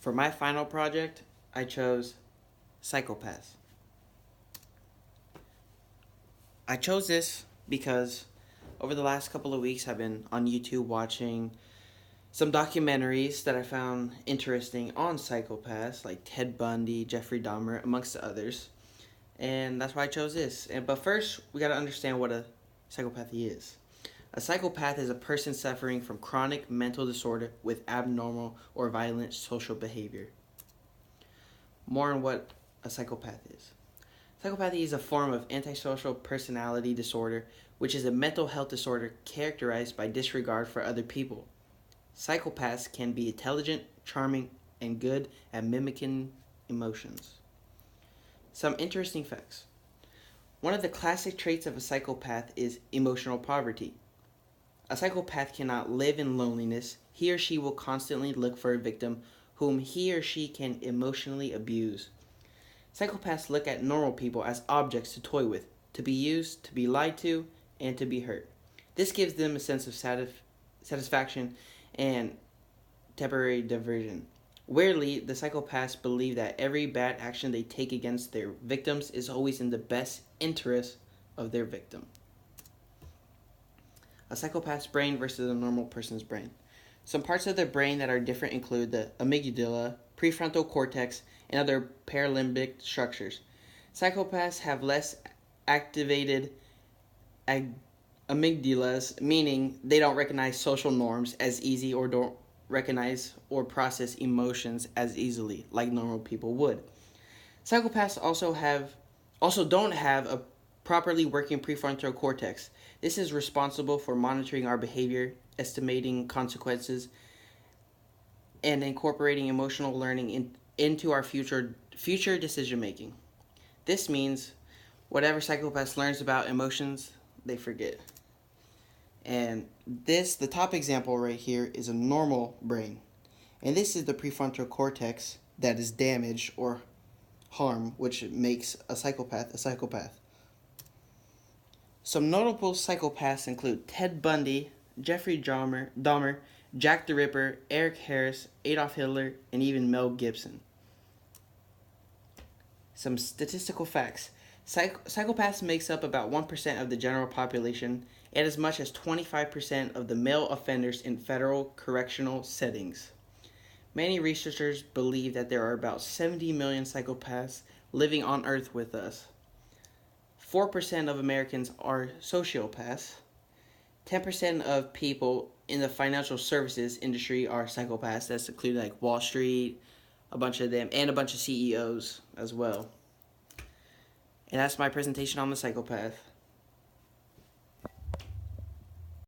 For my final project, I chose psychopaths. I chose this because over the last couple of weeks I've been on YouTube watching some documentaries that I found interesting on psychopaths like Ted Bundy, Jeffrey Dahmer, amongst others. And that's why I chose this. But first, we got to understand what a psychopathy is. A psychopath is a person suffering from chronic mental disorder with abnormal or violent social behavior. More on what a psychopath is. Psychopathy is a form of antisocial personality disorder, which is a mental health disorder characterized by disregard for other people. Psychopaths can be intelligent, charming, and good at mimicking emotions. Some interesting facts. One of the classic traits of a psychopath is emotional poverty. A psychopath cannot live in loneliness. He or she will constantly look for a victim whom he or she can emotionally abuse. Psychopaths look at normal people as objects to toy with, to be used, to be lied to, and to be hurt. This gives them a sense of satisfaction and temporary diversion. Weirdly, the psychopaths believe that every bad action they take against their victims is always in the best interest of their victim. A psychopath's brain versus a normal person's brain. Some parts of the brain that are different include the amygdala, prefrontal cortex, and other paralimbic structures. Psychopaths have less activated amygdalas, meaning they don't recognize social norms as easy or don't recognize or process emotions as easily like normal people would. Psychopaths also don't have a properly working prefrontal cortex. This is responsible for monitoring our behavior, estimating consequences, and incorporating emotional learning into our future decision making. This means whatever psychopaths learns about emotions, they forget. And the top example right here is a normal brain. And this is the prefrontal cortex that is damaged or harmed, which makes a psychopath a psychopath. Some notable psychopaths include Ted Bundy, Jeffrey Dahmer, Jack the Ripper, Eric Harris, Adolf Hitler, and even Mel Gibson. Some statistical facts. Psychopaths makes up about 1% of the general population and as much as 25% of the male offenders in federal correctional settings. Many researchers believe that there are about 70 million psychopaths living on Earth with us. 4% of Americans are sociopaths. 10% of people in the financial services industry are psychopaths. That's including like Wall Street, a bunch of them, and a bunch of CEOs as well. And that's my presentation on the psychopath.